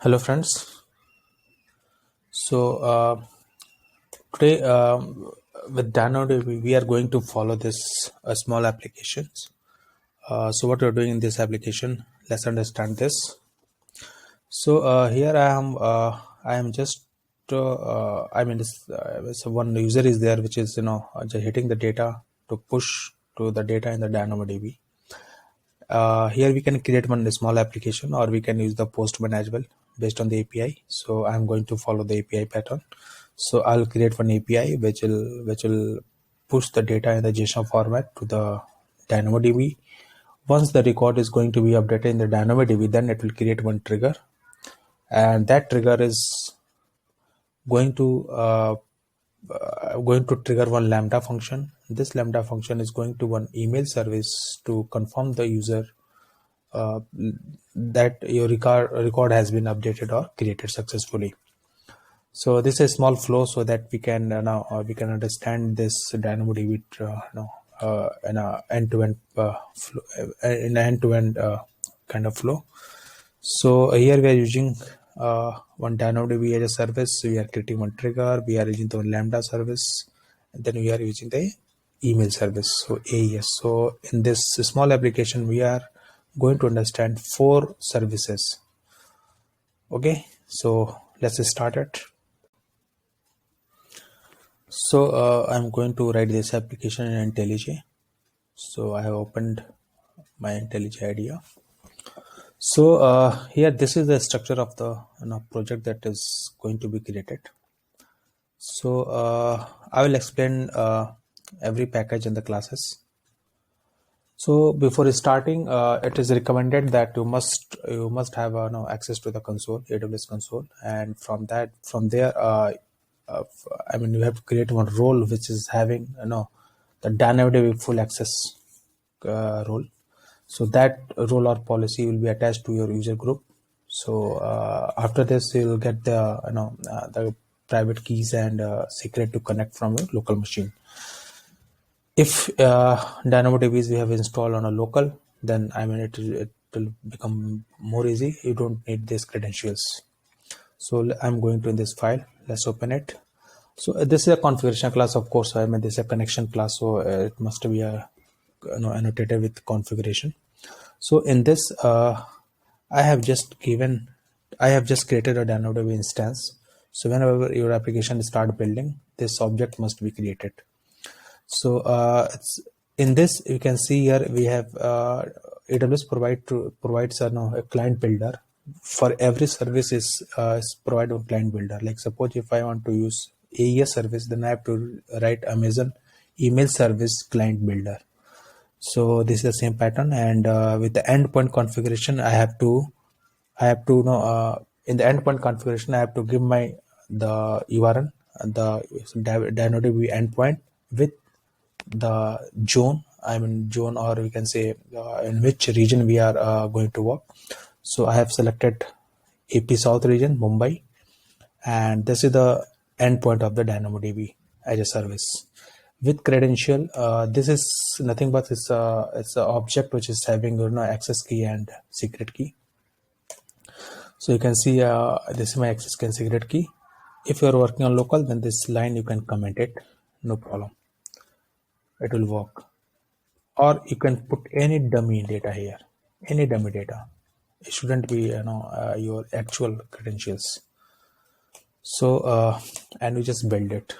Hello friends. So today with DynamoDB we are going to follow this small applications. So what we're doing in this application, let's understand this. So here I am just so one user is there which is just hitting the data to push to the data in the DynamoDB. Here we can create one small application or we can use the Postman as well based on the API. So I'm going to follow the API pattern. So I'll create one API which will push the data in the JSON format to the DynamoDB. Once the record is going to be updated in the DynamoDB, then it will create one trigger, and that trigger is going to trigger one lambda function. This lambda function is going to one email service to confirm the user uh, that your record has been updated or created successfully. So this is a small flow so that we can now we can understand this DynamoDB in a end-to-end flow, in an end-to-end kind of flow. So here we are using one DynamoDB as a service. We are creating one trigger. We are using the lambda service, and then we are using the email service. So AES. So in this small application, we are going to understand 4 services. Okay, so let's start it. So I'm going to write this application in IntelliJ. So I have opened my IntelliJ IDEA. So here this is the structure of the project that is going to be created. So I will explain every package and the classes. So before starting, it is recommended that you must have access to the console, AWS console, and from there, you have to create one role which is having the DynamoDB full access role. So that role or policy will be attached to your user group. So after this, you'll get the private keys and secret to connect from your local machine. If DynamoDB we have installed on a local, then it will become more easy. You don't need these credentials. So I'm going to in this file. Let's open it. So this is a configuration class, of course. This is a connection class, so it must be a annotated with configuration. So in this, I have just created a DynamoDB instance. So whenever your application start building, this object must be created. So in this you can see here we have AWS provides a client builder. For every service is provide a client builder. Like suppose if I want to use AES service, then I have to write Amazon email service client builder. So this is the same pattern, and with the endpoint configuration I have to in the endpoint configuration I have to give the URL, the DynamoDB endpoint with the zone, or we can say in which region we are going to work. So I have selected AP South region, Mumbai, and this is the endpoint of the DynamoDB as a service with credential. This is nothing but it's an object which is having access key and secret key. So you can see this is my access key and secret key. If you are working on local, then this line you can comment it, no problem, it will work. Or you can put any dummy data here, any dummy data. It shouldn't be your actual credentials. So and we just build it.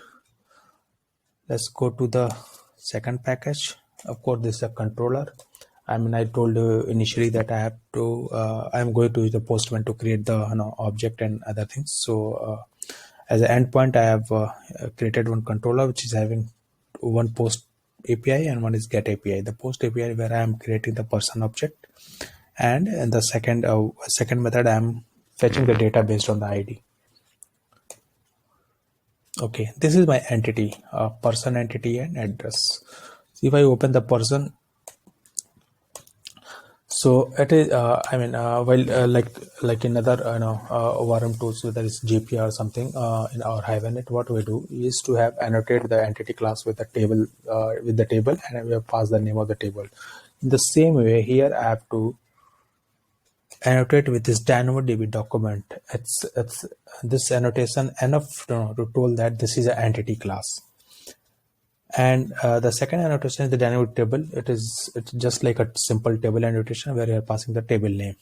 Let's go to the second package. Of course, this is a controller. I told you initially that I have to I'm going to use the Postman to create the object and other things. So as an endpoint, I have created one controller which is having one post API and one is get API. The post API where I am creating the person object, and in the second method I am fetching the data based on the ID. Okay, this is my entity, person entity and address. So if I open the person, so it is like in other ORM tools, whether it's GPR or something in our Hibernate, what we do is to have annotate the entity class with the table and we have passed the name of the table. In the same way here I have to annotate with this DynamoDB document. It's this annotation enough to tell that this is an entity class. And the second annotation is the dynamic table. It's just like a simple table annotation where you are passing the table name.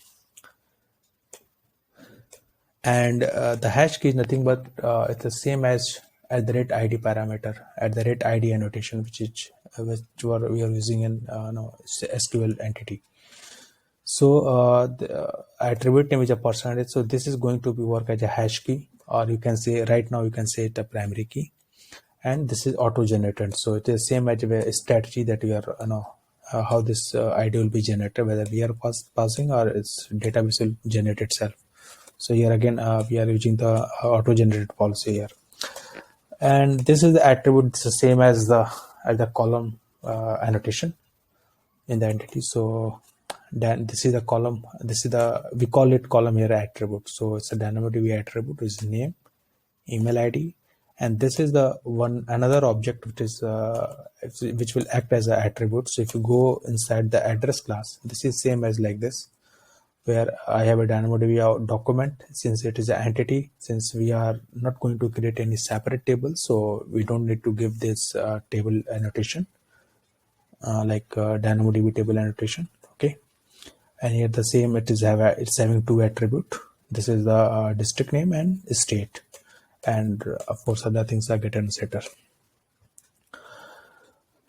And the hash key is nothing but it's the same as at the rate ID parameter, at the rate ID annotation, which we are using in SQL entity. So the attribute name is a percentage. So this is going to be work as a hash key, or you can say right now you can say it a primary key, and this is auto generated. So it is same as a strategy that we are how this ID will be generated, whether we are passing or its database will generate itself. So here again we are using the auto generated policy here, and this is the attribute. It's the same as the column annotation in the entity. So then this is the column, this is the, we call it column here attribute. So it's a DynamoDB attribute is name, email ID, and this is the one another object which is which will act as an attribute. So if you go inside the address class, this is same as like this, where I have a DynamoDB document. Since it is an entity, since we are not going to create any separate table, so we don't need to give this table annotation like DynamoDB table annotation. Okay, and here the same, it's having two attribute. This is the district name and state, and of course other things are get and setter.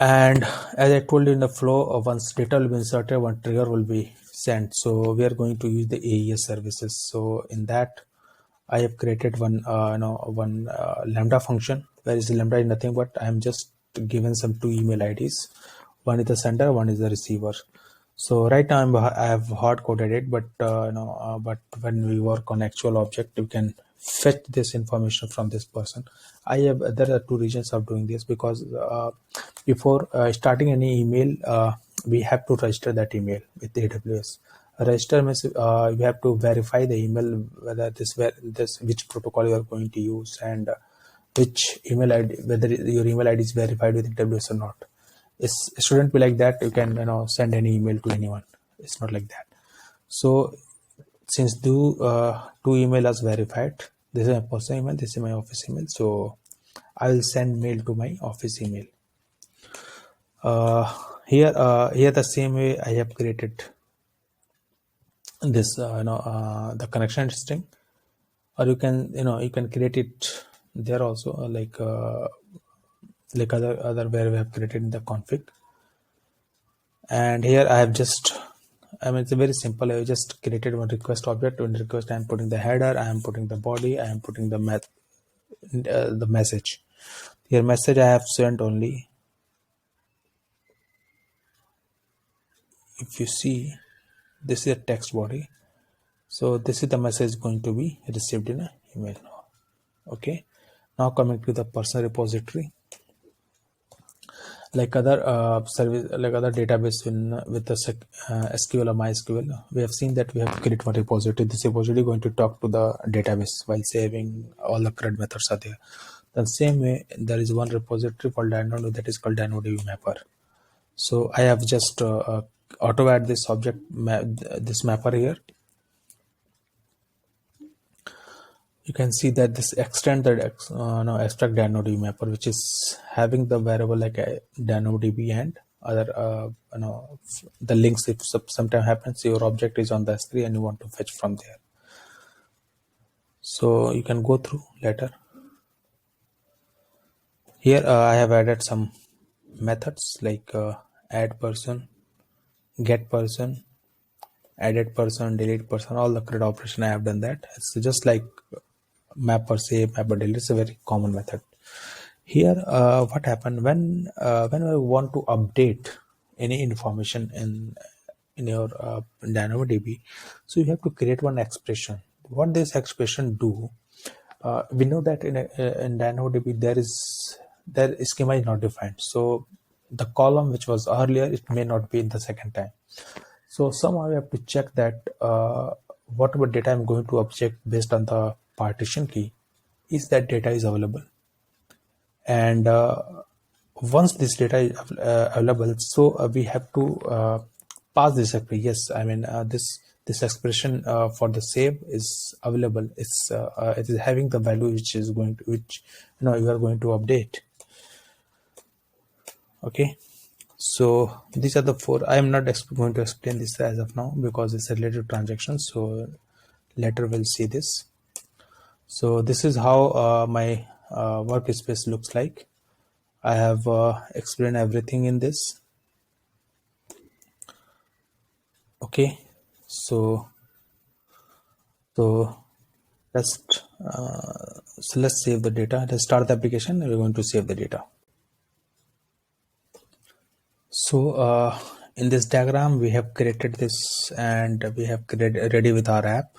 And as I told you in the flow, once data will be inserted, one trigger will be sent. So we are going to use the AES services. So in that, I have created one lambda function. Where is the lambda is nothing but I am just given some two email IDs. One is the sender, one is the receiver. So right now I have hard coded it, but but when we work on actual object, you can fetch this information from this person. There are two reasons of doing this, because before starting any email, we have to register that email with AWS. Register means you have to verify the email, whether which protocol you are going to use, and which email ID, whether your email ID is verified with AWS or not. It shouldn't be like that. You can send any email to anyone. It's not like that. So since two email is verified, this is my personal email, this is my office email. So I will send mail to my office email. Here the same way I have created this the connection string, or you can create it there also, like other where we have created in the config. And here I have just, it's a very simple. I just created one request object. In request, I am putting the header, I am putting the body, I am putting the message. Here message I have sent only. If you see, this is a text body. So this is the message going to be received in an email. Okay. Now coming to the personal repository. Like other service, like other database with the SQL or MySQL, we have seen that we have created one repository. This repository is going to talk to the database while saving all the CRUD methods are there. The same way, there is one repository called Dynamo that is called DynamoDB Mapper. So I have just auto add this object, this mapper here. You can see that this extend the extract DynamoDB mapper, which is having the variable like a DynamoDB and other the links. If sometime happens your object is on the S3 and you want to fetch from there, so you can go through later. Here I have added some methods like add person, get person, edit person, delete person, all the CRUD operation. I have done that. It's just like mapper save, mapper delete. It's a very common method. Here what happened when I want to update any information in your DynamoDB, so you have to create one expression. What this expression do, we know that in DynamoDB their schema is not defined, so the column which was earlier, it may not be in the second time. So somehow you have to check that whatever data I'm going to object based on the partition key, is that data is available. And once this data is available, so we have to pass this. Yes, this this expression for the save is available. It is having the value which is going to, which you are going to update. Okay, so these are the four. I am not going to explain this as of now because it's related to transactions, so later we'll see this. So this is how my workspace looks like. I have explained everything in this. Okay, so let's save the data. Let's start the application and we're going to save the data. So in this diagram we have created this and we have ready with our app,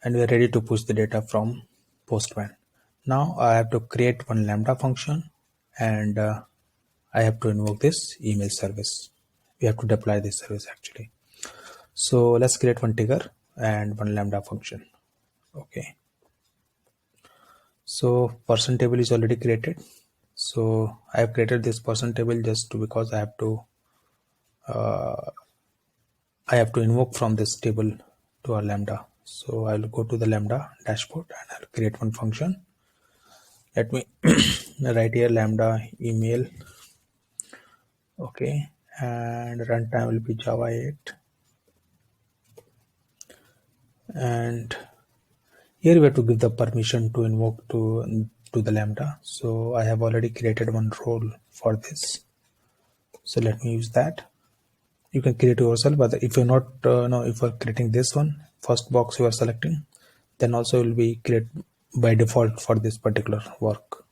and we are ready to push the data from Postman. Now I have to create one Lambda function, and I have to invoke this email service. We have to deploy this service actually. So let's create one trigger and one Lambda function. Okay, so person table is already created. So I have created this person table just because I have to invoke from this table to our Lambda. So I'll go to the Lambda dashboard and I'll create one function. Let me write here Lambda email. Okay, and runtime will be Java 8. And here we have to give the permission to invoke to the Lambda. So I have already created one role for this. So let me use that. You can create yourself, but if you're not if you're creating this one, first box you are selecting, then also will be create by default for this particular work.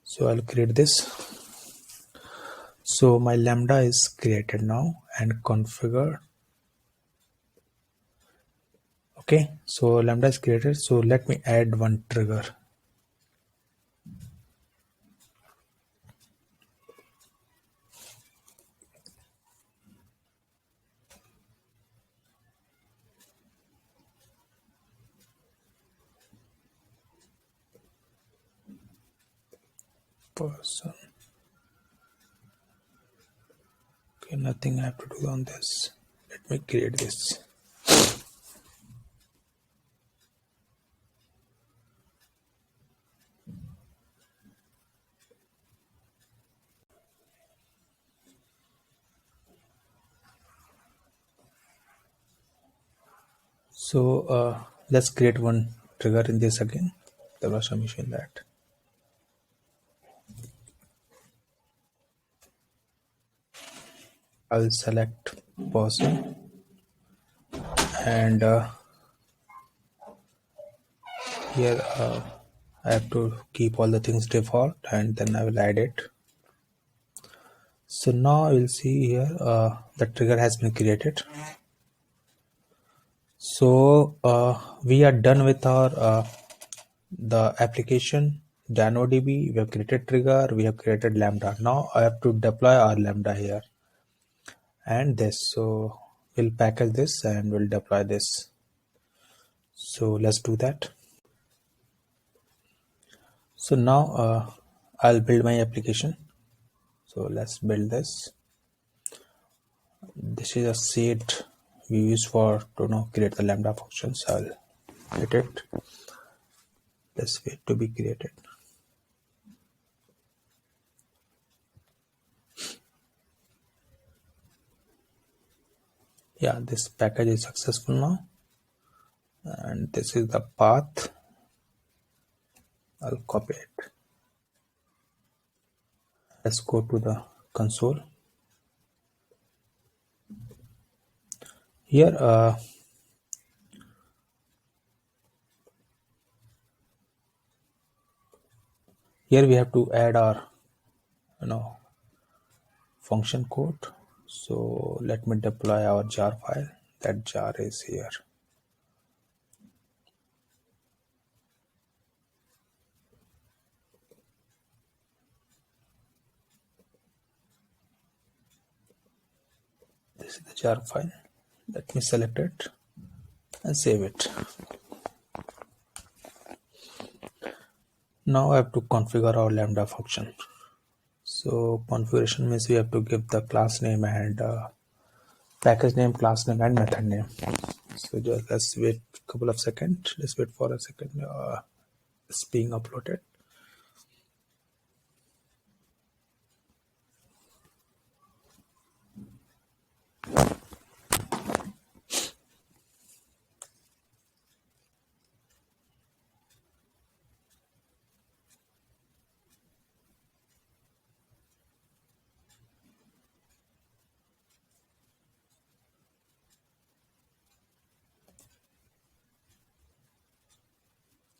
So I'll create this. So my Lambda is created now and configured. Okay, so Lambda is created. So let me add one trigger. Person. Okay, nothing I have to do on this. Let me create this. So let's create one trigger in this again. There was some issue in that. I'll select person and here I have to keep all the things default and then I will add it. So now you'll see here the trigger has been created. So we are done with our the application DynamoDB. We have created trigger, we have created Lambda. Now I have to deploy our Lambda here and this. So we'll package this and we'll deploy this. So let's do that. So now I'll build my application. So let's build this. This is a seed we use for to create the Lambda functions. I'll hit it. Let's wait to be created. Yeah, this package is successful now, and this is the path. I'll copy it. Let's go to the console. Here we have to add our function code. So let me deploy our jar file. That jar is here. This is the jar file. Let me select it and save it. Now I have to configure our Lambda function. So configuration means we have to give the class name and package name, class name, and method name. So just let's wait a couple of seconds. Let's wait for a second. It's being uploaded.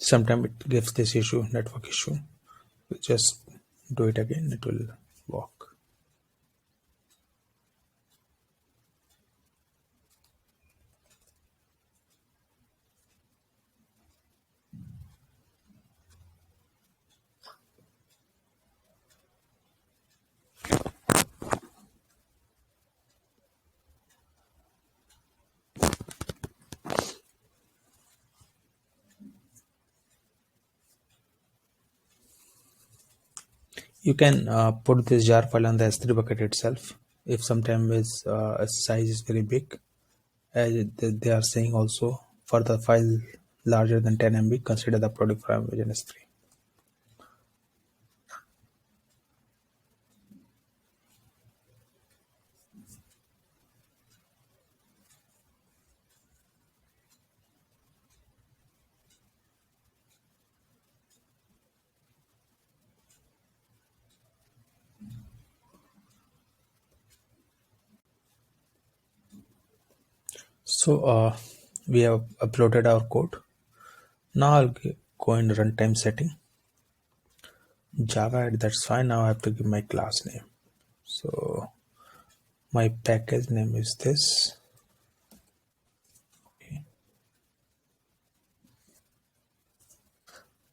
Sometimes it gives this issue, network issue. We just do it again, it will work. You can put this jar file on the S3 bucket itself. If sometimes its size is very big, as they are saying also, for the file larger than 10 MB, consider the product file in S3. So we have uploaded our code. Now I'll go in runtime setting. Java, that's fine. Now I have to give my class name. So my package name is this. Okay.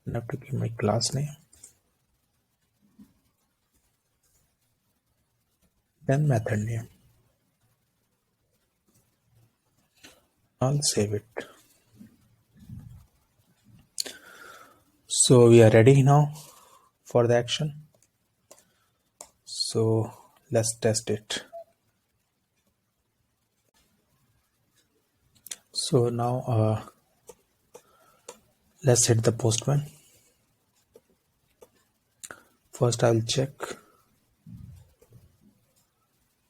I have to give my class name. Then method name. I'll save it. So we are ready now for the action. So let's test it. So now let's hit the Postman. First I'll check,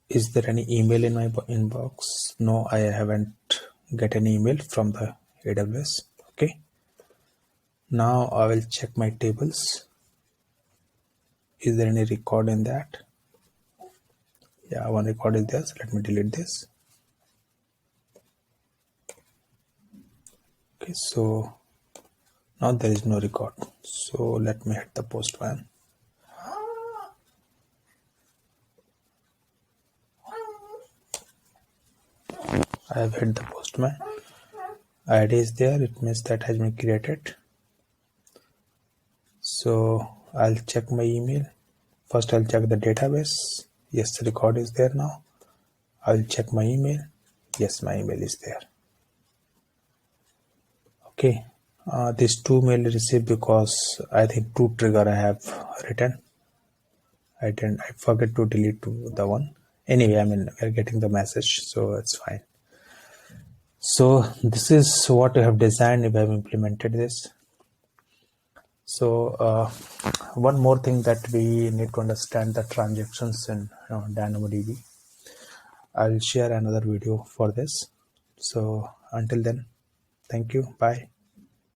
is there any email in my inbox? No, I haven't get any email from the AWS. Okay. Now I will check my tables. Is there any record in that? Yeah, one record is there. So let me delete this. Okay, so now there is no record. So let me hit the Postman. I have hit the Postman. ID is there. It means that has been created. So I'll check my email. First I'll check the database. Yes, the record is there now. I'll check my email. Yes, my email is there. Okay. These two mail received because I think two trigger I have written. I forget to delete the one. Anyway, I mean, we're getting the message, so it's fine. So this is what I have designed if I have implemented this. So one more thing that we need to understand, the transactions in DynamoDB. I'll share another video for this. So until then, thank you. Bye.